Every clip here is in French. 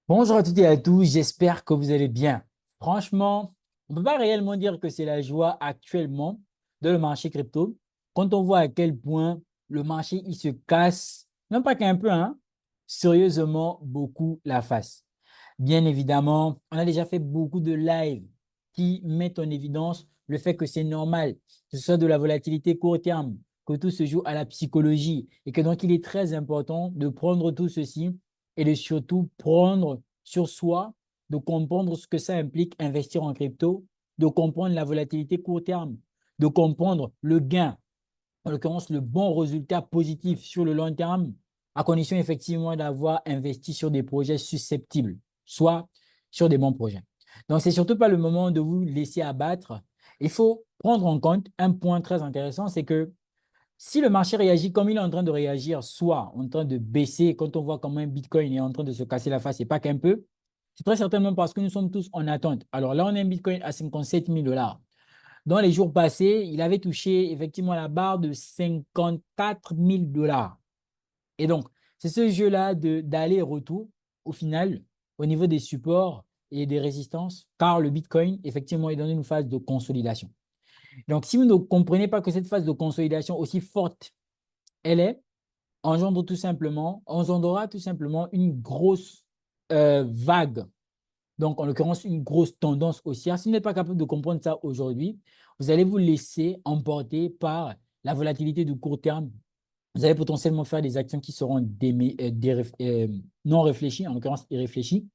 Bonjour à toutes et à tous, j'espère que vous allez bien. Franchement, on ne peut pas réellement dire que c'est la joie actuellement de le marché crypto quand on voit à quel point le marché il se casse, non pas qu'un peu, hein, sérieusement beaucoup la face. Bien évidemment, on a déjà fait beaucoup de lives qui mettent en évidence le fait que c'est normal, que ce soit de la volatilité court terme, que tout se joue à la psychologie et que donc il est très important de prendre tout ceci et de surtout prendre sur soi, de comprendre ce que ça implique investir en crypto, de comprendre la volatilité court terme, de comprendre le gain, en l'occurrence le bon résultat positif sur le long terme, à condition effectivement d'avoir investi sur des projets susceptibles, soit sur des bons projets. Donc, c'est surtout pas le moment de vous laisser abattre. Il faut prendre en compte un point très intéressant, c'est que si le marché réagit comme il est en train de réagir, soit en train de baisser, quand on voit comment un Bitcoin est en train de se casser la face, et pas qu'un peu, c'est très certainement parce que nous sommes tous en attente. Alors là, on a un Bitcoin à 57 000 $. Dans les jours passés, il avait touché effectivement la barre de 54 000 $. Et donc, c'est ce jeu-là d'aller-retour, au final, au niveau des supports et des résistances, car le Bitcoin, effectivement, est dans une phase de consolidation. Donc, si vous ne comprenez pas que cette phase de consolidation aussi forte elle est, engendrera tout simplement une grosse vague. Donc, en l'occurrence, une grosse tendance haussière. Si vous n'êtes pas capable de comprendre ça aujourd'hui, vous allez vous laisser emporter par la volatilité du court terme. Vous allez potentiellement faire des actions qui seront non réfléchies, en l'occurrence irréfléchies.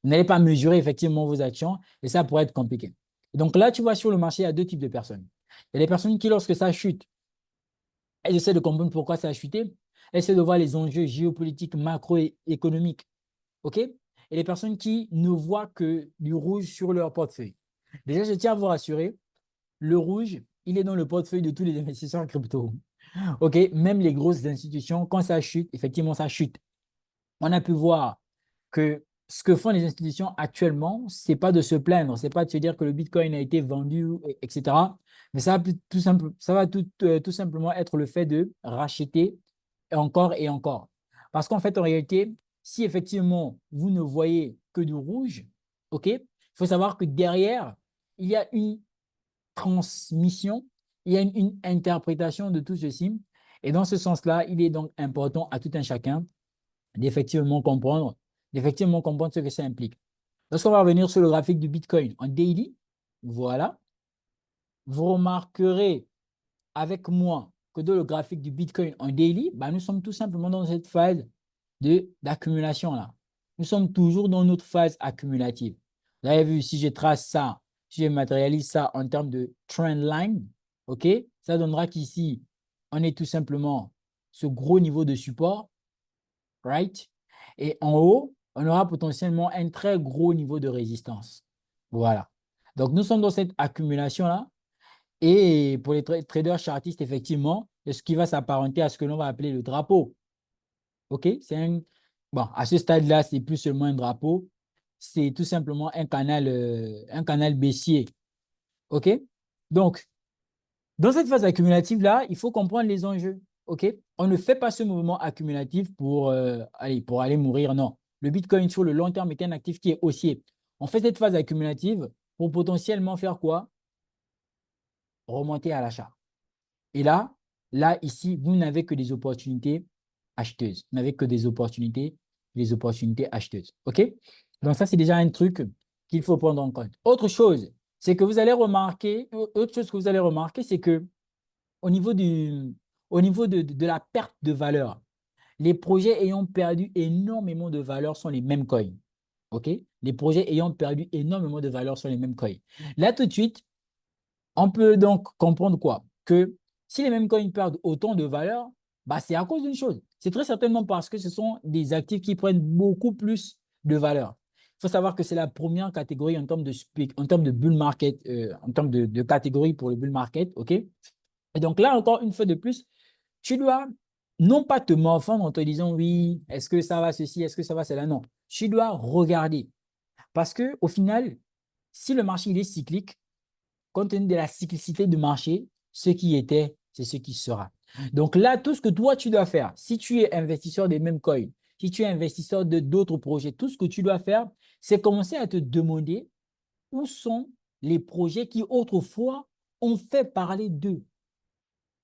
Vous n'allez pas mesurer effectivement vos actions et ça pourrait être compliqué. Donc là, tu vois, sur le marché, il y a deux types de personnes. Il y a les personnes qui, lorsque ça chute, elles essaient de comprendre pourquoi ça a chuté. Elles essaient de voir les enjeux géopolitiques, macroéconomiques. OK? Et les personnes qui ne voient que du rouge sur leur portefeuille. Déjà, je tiens à vous rassurer, le rouge, il est dans le portefeuille de tous les investisseurs crypto. OK? Même les grosses institutions, quand ça chute, effectivement, ça chute. On a pu voir que ce que font les institutions actuellement, c'est pas de se plaindre, c'est pas de se dire que le Bitcoin a été vendu, etc. Mais ça va tout simplement être le fait de racheter encore et encore. Parce qu'en fait, en réalité, si effectivement vous ne voyez que du rouge, ok, il faut savoir que derrière, il y a une transmission, il y a une interprétation de tout ceci. Et dans ce sens-là, il est donc important à tout un chacun d'effectivement comprendre, d'effectivement comprendre ce que ça implique. Lorsqu'on va revenir sur le graphique du Bitcoin en daily, voilà, vous remarquerez avec moi que dans le graphique du Bitcoin en daily, bah, nous sommes tout simplement dans cette phase d'accumulation là. Nous sommes toujours dans notre phase accumulative. Vous avez vu, si je trace ça, si je matérialise ça en termes de trend line, ok, ça donnera qu'ici, on est tout simplement ce gros niveau de support, right? Et en haut, on aura potentiellement un très gros niveau de résistance. Voilà. Donc, nous sommes dans cette accumulation-là. Et pour les traders chartistes, effectivement, c'est ce qui va s'apparenter à ce que l'on va appeler le drapeau. OK? Bon, à ce stade-là, c'est plus seulement un drapeau. C'est tout simplement un canal baissier. OK? Donc, dans cette phase accumulative-là, il faut comprendre les enjeux. OK? On ne fait pas ce mouvement accumulatif pour aller mourir. Non. Le Bitcoin sur le long terme est un actif qui est haussier. On fait cette phase accumulative pour potentiellement faire quoi? Remonter à l'achat. Et là, ici, vous n'avez que des opportunités acheteuses. Vous n'avez que des opportunités acheteuses. OK? Donc, ça, c'est déjà un truc qu'il faut prendre en compte. Autre chose que vous allez remarquer, c'est que au niveau au niveau de la perte de valeur, les projets ayant perdu énormément de valeur sont les mêmes coins. OK? Les projets ayant perdu énormément de valeur sont les mêmes coins. Là, tout de suite, on peut donc comprendre quoi? Que si les mêmes coins perdent autant de valeur, bah, c'est à cause d'une chose. C'est très certainement parce que ce sont des actifs qui prennent beaucoup plus de valeur. Il faut savoir que c'est la première catégorie en termes de bull market, en termes de catégorie pour le bull market. OK? Et donc là, encore une fois de plus, tu dois non pas te morfondre en te disant oui, est-ce que ça va ceci, est-ce que ça va cela. Non. Tu dois regarder. Parce que au final, si le marché il est cyclique, compte tenu de la cyclicité du marché, ce qui était, c'est ce qui sera. Donc là, tout ce que toi, tu dois faire, si tu es investisseur des mêmes coins, si tu es investisseur de d'autres projets, tout ce que tu dois faire, c'est commencer à te demander où sont les projets qui autrefois ont fait parler d'eux.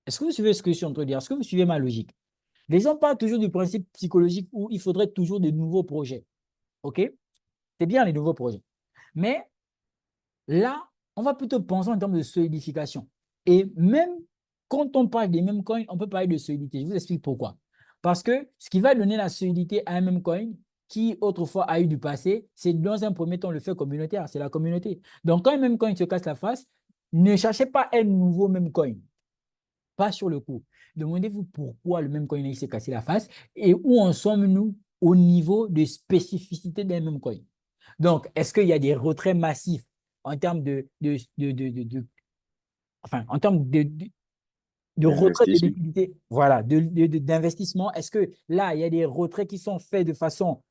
Est-ce que vous suivez ce que je suis en train de dire? Est-ce que vous suivez ma logique? Les gens parlent toujours du principe psychologique où il faudrait toujours de nouveaux projets. OK? C'est bien les nouveaux projets. Mais là, on va plutôt penser en termes de solidification. Et même quand on parle des mêmes coins, on peut parler de solidité. Je vous explique pourquoi. Parce que ce qui va donner la solidité à un même coin qui autrefois a eu du passé, c'est dans un premier temps le fait communautaire, c'est la communauté. Donc quand un même coin se casse la face, ne cherchez pas un nouveau même coin, pas sur le coup. Demandez-vous pourquoi le même coin s'est cassé la face et où en sommes-nous au niveau de spécificité d'un même coin. Donc, est-ce qu'il y a des retraits massifs en termes enfin, en termes de retrait de Investissement. liquidité, voilà, d'investissement? Est-ce que là, il y a des retraits qui sont faits de façon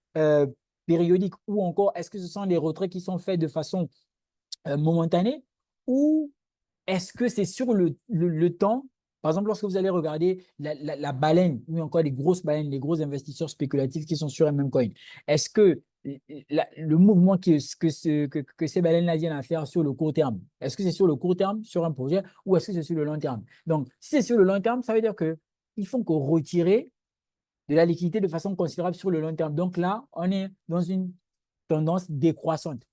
périodique ou encore est-ce que ce sont des retraits qui sont faits de façon momentanée ou est-ce que c'est sur le temps? Par exemple, lorsque vous allez regarder la baleine, ou encore les grosses baleines, les gros investisseurs spéculatifs qui sont sur un même coin, est-ce que le mouvement que ces baleines-là viennent à faire sur le court terme, est-ce que c'est sur le court terme, sur un projet, ou est-ce que c'est sur le long terme? Donc, si c'est sur le long terme, ça veut dire qu'ils font que retirer de la liquidité de façon considérable sur le long terme. Donc là, on est dans une tendance décroissante.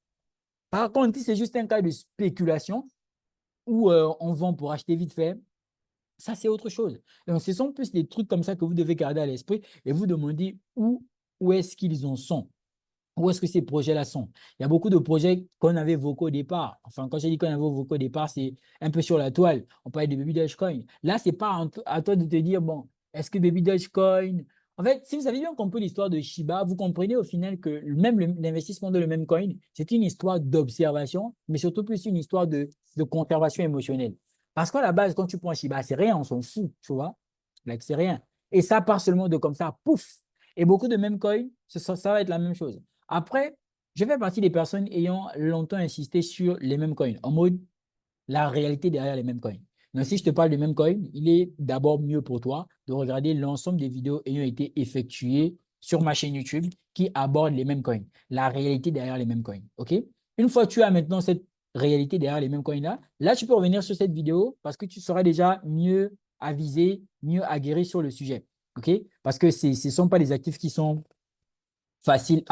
Par contre, si c'est juste un cas de spéculation, où on vend pour acheter vite fait, ça, c'est autre chose. Donc, ce sont plus des trucs comme ça que vous devez garder à l'esprit et vous demander où est-ce qu'ils en sont. Où est-ce que ces projets-là sont? Il y a beaucoup de projets qu'on avait évoqués au départ. Enfin, quand j'ai dit qu'on avait évoqué au départ, c'est un peu sur la toile. On parlait de Baby Dogecoin. Là, ce n'est pas à toi de te dire, bon, est-ce que Baby Dogecoin… En fait, si vous avez bien compris l'histoire de Shiba, vous comprenez au final que même l'investissement de le même coin, c'est une histoire d'observation, mais surtout plus une histoire de conservation émotionnelle. Parce qu'à la base, quand tu prends Shiba, c'est rien, on s'en fout, tu vois. Like, c'est rien. Et ça part seulement de comme ça, pouf. Et beaucoup de même coins, ça va être la même chose. Après, je fais partie des personnes ayant longtemps insisté sur les mêmes coins, en mode la réalité derrière les mêmes coins. Donc, si je te parle de mêmes coins, il est d'abord mieux pour toi de regarder l'ensemble des vidéos ayant été effectuées sur ma chaîne YouTube qui abordent les mêmes coins, la réalité derrière les mêmes coins. OK? Une fois que tu as maintenant cette réalité derrière les mêmes coins-là, là, tu peux revenir sur cette vidéo parce que tu seras déjà mieux avisé, mieux aguerri sur le sujet. OK? Parce que ce ne sont pas des actifs qui sont faciles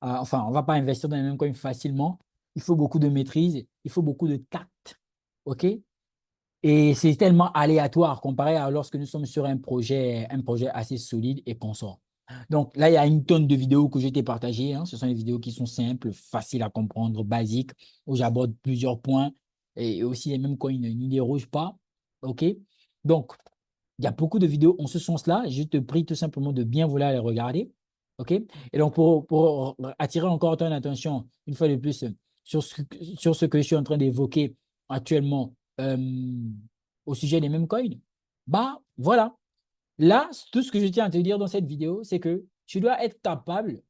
enfin, on ne va pas investir dans les mêmes coins facilement. Il faut beaucoup de maîtrise, il faut beaucoup de tact. OK? Et c'est tellement aléatoire comparé à lorsque nous sommes sur un projet assez solide et consort. Donc là, il y a une tonne de vidéos que je t'ai partagées, hein. Ce sont des vidéos qui sont simples, faciles à comprendre, basiques, où j'aborde plusieurs points et aussi les mêmes coins n'y dérogent pas. OK? Donc, il y a beaucoup de vidéos en ce sens-là. Je te prie tout simplement de bien vouloir les regarder. OK? Et donc, pour attirer encore ton attention, une fois de plus, sur ce que je suis en train d'évoquer actuellement au sujet des mêmes coins, bah voilà. Là, tout ce que je tiens à te dire dans cette vidéo, c'est que tu dois être capable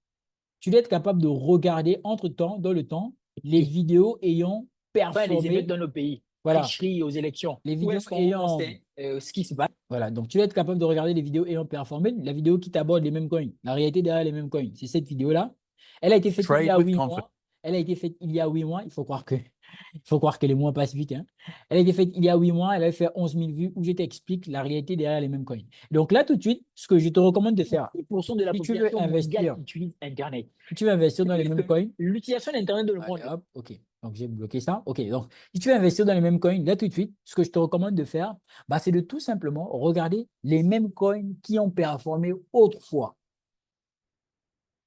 de regarder entre-temps, dans le temps, les vidéos ayant Pas les émeutes performé. dans nos pays, Voilà. tricherie aux élections. Les Où vidéos est-ce qu'on ayant sait ce qui se passe? Voilà, donc tu dois être capable de regarder les vidéos ayant performé, la vidéo qui t'aborde les mêmes coins, la réalité derrière les mêmes coins. C'est cette vidéo-là. Elle a été faite il y Trade a with 8 mois. confidence. Elle a été faite il y a 8 mois. Il faut croire que les mois passent vite, hein. Elle a été faite il y a 8 mois. Elle a fait 11 000 vues où je t'explique la réalité derrière les mêmes coins. Donc là, tout de suite, ce que je te recommande de faire, 10% de la si tu veux population mondiale investir, utilise Internet. si tu veux investir dans les mêmes coins, L'utilisation d'Internet dans le monde. allez, hop, OK. Donc, j'ai bloqué ça. OK. Donc, si tu veux investir dans les mêmes coins, là, tout de suite, ce que je te recommande de faire, bah, c'est de tout simplement regarder les mêmes coins qui ont performé autrefois.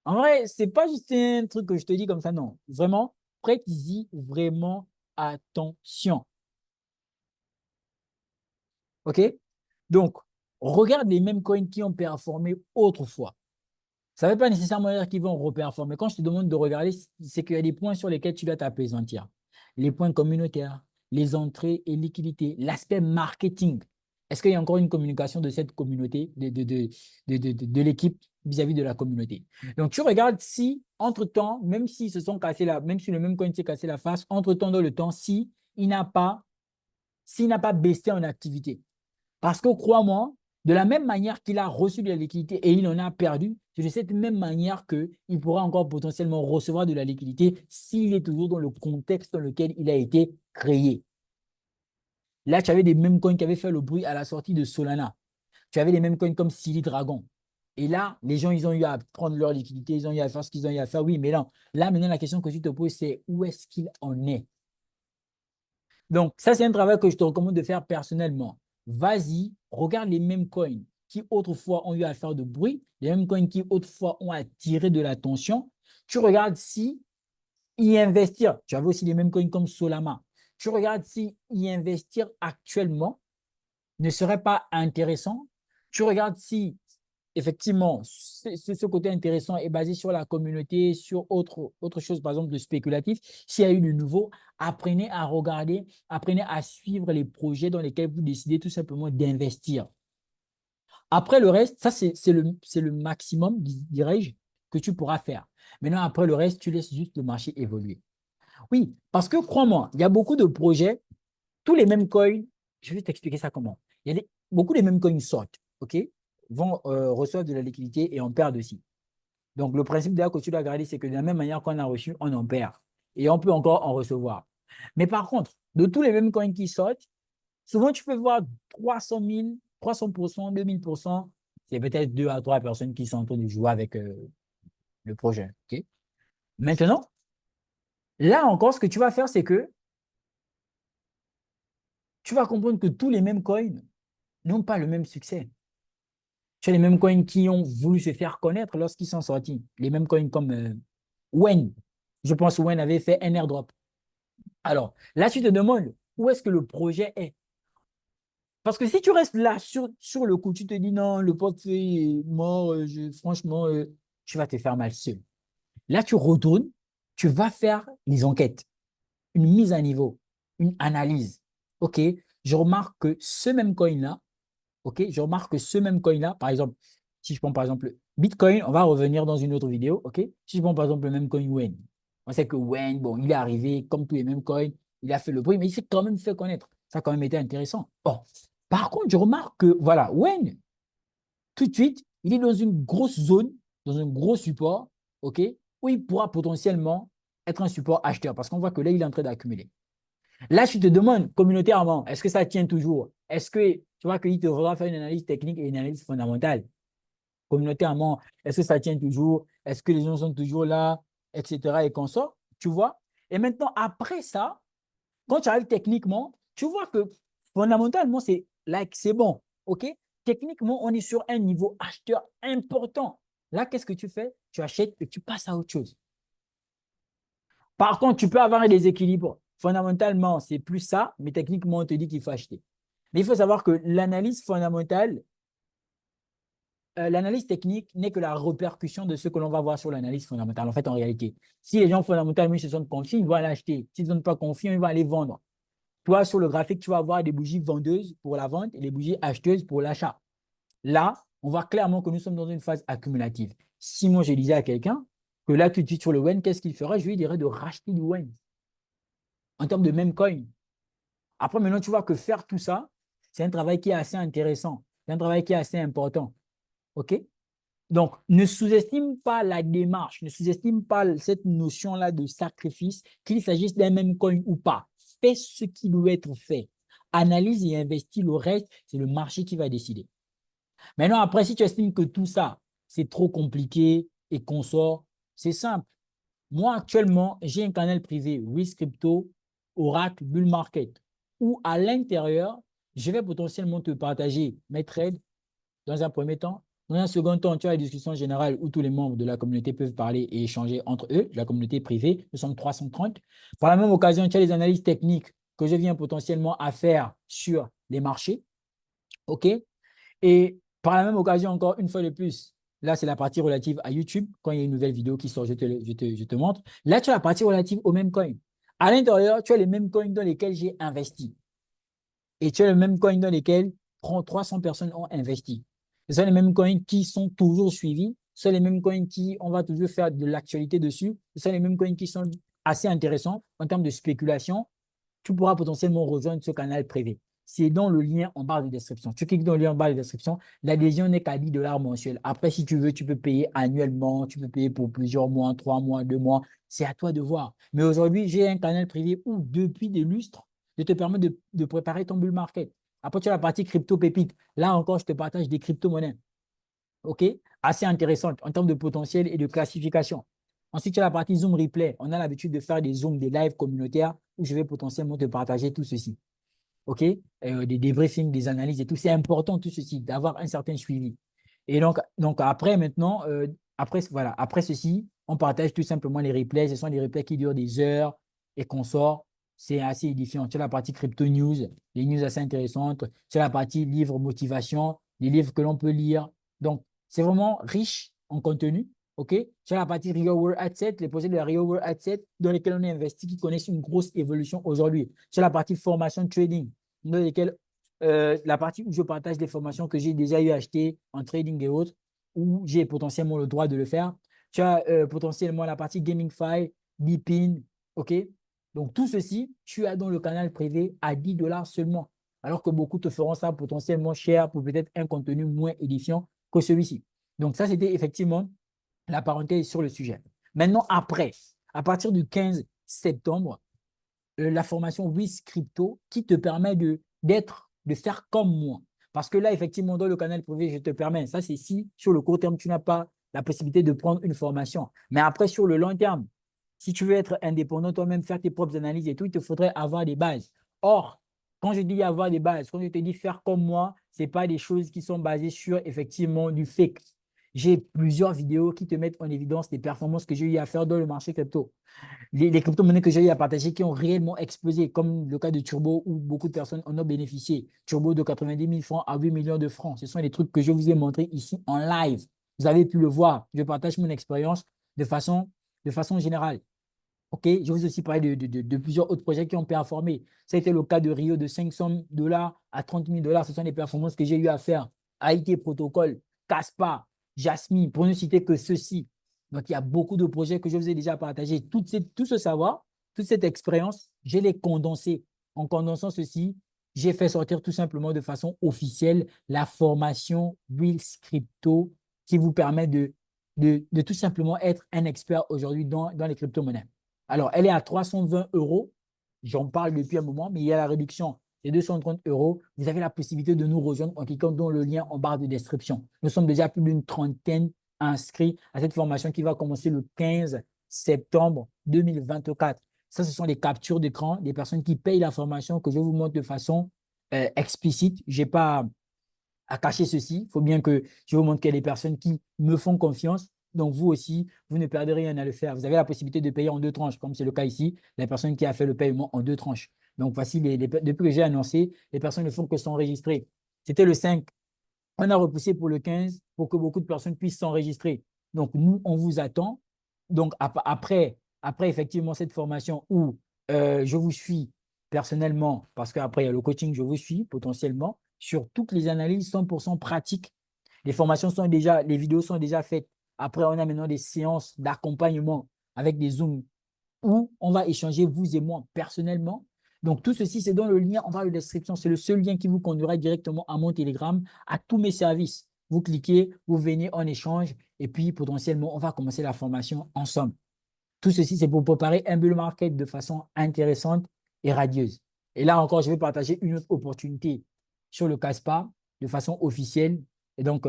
En vrai, ce n'est pas juste un truc que je te dis comme ça, non. Vraiment, prête-y vraiment attention. OK? Donc, regarde les mêmes coins qui ont performé autrefois. Ça ne veut pas nécessairement dire qu'ils vont reperformer. Quand je te demande de regarder, c'est qu'il y a des points sur lesquels tu dois t'apaisantir. Les points communautaires, les entrées et liquidités, l'aspect marketing. Est-ce qu'il y a encore une communication de cette communauté, de l'équipe vis-à-vis de la communauté? Donc, tu regardes si, entre-temps, même s'ils se sont cassés même si le même coin s'est cassé la face, entre-temps, dans le temps, s'il n'a pas baissé en activité. Parce que crois-moi, De la même manière qu'il a reçu de la liquidité et il en a perdu, c'est de cette même manière qu'il pourra encore potentiellement recevoir de la liquidité s'il est toujours dans le contexte dans lequel il a été créé. Là, tu avais des mêmes coins qui avaient fait le bruit à la sortie de Solana. Tu avais les mêmes coins comme Silly Dragon. Et là, les gens, ils ont eu à prendre leur liquidité, ils ont eu à faire ce qu'ils ont eu à faire. Oui, mais non. Là, maintenant, la question que tu te poses, c'est où est-ce qu'il en est? Donc, ça, c'est un travail que je te recommande de faire personnellement. Vas-y, regarde les mêmes coins qui autrefois ont eu à faire de bruit, les mêmes coins qui autrefois ont attiré de l'attention. Tu regardes si y investir. Tu avais aussi les mêmes coins comme Solana. Tu regardes si y investir actuellement ne serait pas intéressant. Tu regardes si, effectivement, ce côté intéressant est basé sur la communauté, sur autre chose, par exemple, de spéculatif. S'il y a eu du nouveau, apprenez à regarder, apprenez à suivre les projets dans lesquels vous décidez tout simplement d'investir. Après le reste, ça, c'est le maximum, dirais-je, que tu pourras faire. Maintenant, après le reste, tu laisses juste le marché évoluer. Oui, parce que crois-moi, il y a beaucoup de projets, tous les mêmes coins, je vais t'expliquer ça comment. Il y a beaucoup de mêmes coins sortent, OK, vont recevoir de la liquidité et on perd aussi. Donc, le principe d'ailleurs que tu dois garder, c'est que de la même manière qu'on a reçu, on en perd. Et on peut encore en recevoir. Mais par contre, de tous les mêmes coins qui sortent, souvent tu peux voir 300 000, 300%, 2000%. C'est peut-être 2 à 3 personnes qui sont en train de jouer avec le projet. OK? Maintenant, là encore, ce que tu vas faire, c'est que tu vas comprendre que tous les mêmes coins n'ont pas le même succès. Tu as les mêmes coins qui ont voulu se faire connaître lorsqu'ils sont sortis. Les mêmes coins comme Wen. Je pense que Wen avait fait un airdrop. Alors, là, tu te demandes où est-ce que le projet est. Parce que si tu restes là sur le coup, tu te dis non, le portefeuille est mort, franchement, tu vas te faire mal seul. Là, tu retournes, tu vas faire les enquêtes, une mise à niveau, une analyse. OK, je remarque que ce même coin-là, OK, je remarque que ce même coin-là, par exemple, si je prends par exemple Bitcoin, on va revenir dans une autre vidéo, OK? Si je prends par exemple le même coin Wen, on sait que Wen, bon, il est arrivé comme tous les mêmes coins, il a fait le bruit, mais il s'est quand même fait connaître. Ça a quand même été intéressant. Bon, par contre, je remarque que, voilà, Wen, tout de suite, il est dans une grosse zone, dans un gros support, OK, où il pourra potentiellement être un support acheteur, parce qu'on voit que là, il est en train d'accumuler. Là, tu te demandes communautairement, est-ce que ça tient toujours? Est-ce que tu vois qu'il te faudra faire une analyse technique et une analyse fondamentale? Communautairement, est-ce que ça tient toujours? Est-ce que les gens sont toujours là? Etc. et consorts, tu vois? Et maintenant, après ça, quand tu arrives techniquement, tu vois que fondamentalement, c'est bon. OK? Techniquement, on est sur un niveau acheteur important. Là, qu'est-ce que tu fais? Tu achètes et tu passes à autre chose. Par contre, tu peux avoir un déséquilibre. Fondamentalement, c'est plus ça, mais techniquement, on te dit qu'il faut acheter. Mais il faut savoir que l'analyse fondamentale, l'analyse technique n'est que la répercussion de ce que l'on va voir sur l'analyse fondamentale. En fait, en réalité, si les gens fondamentalement se sentent confiants, ils vont aller acheter. S'ils ne sont pas confiants, ils vont aller vendre. Toi, sur le graphique, tu vas avoir des bougies vendeuses pour la vente et des bougies acheteuses pour l'achat. Là, on voit clairement que nous sommes dans une phase accumulative. Si moi, je disais à quelqu'un que là, tout de suite sur le WEN, qu'est-ce qu'il ferait? Je lui dirais de racheter du WEN en termes de même coin. Après, maintenant, tu vois que faire tout ça, c'est un travail qui est assez intéressant. C'est un travail qui est assez important. OK? Donc, ne sous-estime pas la démarche, ne sous-estime pas cette notion-là de sacrifice, qu'il s'agisse d'un même coin ou pas. Fais ce qui doit être fait. Analyse et investis le reste, c'est le marché qui va décider. Maintenant, après, si tu estimes que tout ça, c'est trop compliqué et qu'on sort, c'est simple. Moi, actuellement, j'ai un canal privé, Wiz Crypto, Oracle, Bull Market, où à l'intérieur, je vais potentiellement te partager mes trades dans un premier temps. Dans un second temps, tu as la discussion générale où tous les membres de la communauté peuvent parler et échanger entre eux, la communauté privée, nous sommes 330. Par la même occasion, tu as les analyses techniques que je viens potentiellement à faire sur les marchés. OK? Et par la même occasion, encore une fois de plus, là, c'est la partie relative à YouTube. Quand il y a une nouvelle vidéo qui sort, je te montre. Là, tu as la partie relative aux mêmes coins. À l'intérieur, tu as les mêmes coins dans lesquels j'ai investi. Et tu as les mêmes coins dans lesquels 300 personnes ont investi. Ce sont les mêmes coins qui sont toujours suivis. Ce sont les mêmes coins qui, on va toujours faire de l'actualité dessus. Ce sont les mêmes coins qui sont assez intéressants en termes de spéculation. Tu pourras potentiellement rejoindre ce canal privé. c'est dans le lien en barre de description. Tu cliques dans le lien en barre de description. L'adhésion n'est qu'à 10 dollars mensuels. Après, si tu veux, tu peux payer annuellement, tu peux payer pour plusieurs mois, 3 mois, 2 mois. C'est à toi de voir. Mais aujourd'hui, j'ai un canal privé où, depuis des lustres, je te permets de préparer ton bull market. Après, tu as la partie crypto pépite. Là encore, je te partage des crypto-monnaies. OK? Assez intéressante en termes de potentiel et de classification. Ensuite, tu as la partie Zoom Replay. On a l'habitude de faire des Zooms, des lives communautaires où je vais potentiellement te partager tout ceci. OK? Des débriefings, des analyses et tout. C'est important tout ceci, d'avoir un certain suivi. Et donc après, maintenant, voilà, après ceci, on partage tout simplement les replays. Ce sont des replays qui durent des heures et qu'on sort. C'est assez édifiant. Tu as la partie crypto news, les news assez intéressantes. Tu as la partie livres motivation, les livres que l'on peut lire. Donc, c'est vraiment riche en contenu. OK? Tu as la partie Real World Asset, les projets de la Real World Asset dans lesquels on est investi qui connaissent une grosse évolution aujourd'hui. Tu as la partie formation trading, dans lesquelles la partie où je partage des formations que j'ai déjà eu achetées en trading et autres, où j'ai potentiellement le droit de le faire. Tu as potentiellement la partie GamingFi, Bpin, OK? Donc, tout ceci, tu as dans le canal privé à 10 dollars seulement, alors que beaucoup te feront ça potentiellement cher pour peut-être un contenu moins édifiant que celui-ci. Donc, ça, c'était effectivement la parenthèse sur le sujet. Maintenant, après, à partir du 15 septembre, la formation Wiz Crypto qui te permet de faire comme moi. Parce que là, effectivement, dans le canal privé, je te permets, ça c'est si sur le court terme, tu n'as pas la possibilité de prendre une formation. Mais après, sur le long terme, si tu veux être indépendant, toi-même faire tes propres analyses et tout, il te faudrait avoir des bases. Or, quand je dis avoir des bases, quand je te dis faire comme moi, ce n'est pas des choses qui sont basées sur effectivement du fake. J'ai plusieurs vidéos qui te mettent en évidence les performances que j'ai eu à faire dans le marché crypto. Les crypto-monnaies que j'ai eu à partager qui ont réellement explosé, comme le cas de Turbo où beaucoup de personnes en ont bénéficié. Turbo de 90 000 francs à 8 millions de francs. Ce sont les trucs que je vous ai montrés ici en live. Vous avez pu le voir. Je partage mon expérience de façon générale. OK? Je vous ai aussi parlé de plusieurs autres projets qui ont performé. Ça a été le cas de Rio de 500 dollars à 30 000 dollars. Ce sont les performances que j'ai eu à faire. AIT Protocol, Caspa, Jasmine, pour ne citer que ceux-ci. Donc, il y a beaucoup de projets que je vous ai déjà partagés. Tout ce savoir, toute cette expérience, je l'ai condensé. En condensant ceci, j'ai fait sortir tout simplement de façon officielle la formation Wheels Crypto qui vous permet de tout simplement être un expert aujourd'hui dans les crypto-monnaies. Alors, elle est à 320 euros. J'en parle depuis un moment, mais il y a la réduction. C'est 230 euros. Vous avez la possibilité de nous rejoindre en cliquant dans le lien en barre de description. Nous sommes déjà plus d'une trentaine inscrits à cette formation qui va commencer le 15 septembre 2024. Ça, ce sont les captures d'écran des personnes qui payent la formation que je vous montre de façon explicite. Je n'ai pas à cacher ceci. Il faut bien que je vous montre qu'il y a des personnes qui me font confiance. Donc, vous aussi, vous ne perdez rien à le faire. Vous avez la possibilité de payer en deux tranches, comme c'est le cas ici, la personne qui a fait le paiement en deux tranches. Donc, voici, depuis que j'ai annoncé, les personnes ne font que s'enregistrer. C'était le 5. On a repoussé pour le 15 pour que beaucoup de personnes puissent s'enregistrer. Donc, nous, on vous attend. Donc, après effectivement, cette formation où je vous suis personnellement, parce qu'après, il y a le coaching, je vous suis potentiellement sur toutes les analyses 100% pratiques. Les vidéos sont déjà faites. Après, on a maintenant des séances d'accompagnement avec des Zooms où on va échanger, vous et moi, personnellement. Donc, tout ceci, c'est dans le lien en barre de description. C'est le seul lien qui vous conduira directement à mon Telegram, à tous mes services. Vous cliquez, vous venez en échange et puis potentiellement, on va commencer la formation ensemble. Tout ceci, c'est pour préparer un bull market de façon intéressante et radieuse. Et là encore, je vais partager une autre opportunité sur le Caspa de façon officielle. Et donc,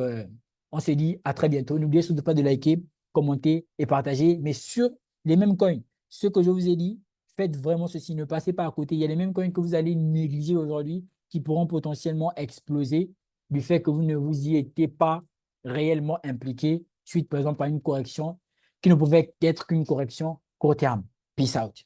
on se dit à très bientôt. N'oubliez surtout pas de liker, commenter et partager, mais sur les mêmes coins. Ce que je vous ai dit, faites vraiment ceci. Ne passez pas à côté. Il y a les mêmes coins que vous allez négliger aujourd'hui qui pourront potentiellement exploser du fait que vous ne vous y étiez pas réellement impliqué suite, par exemple, à une correction qui ne pouvait être qu'une correction court terme. Peace out.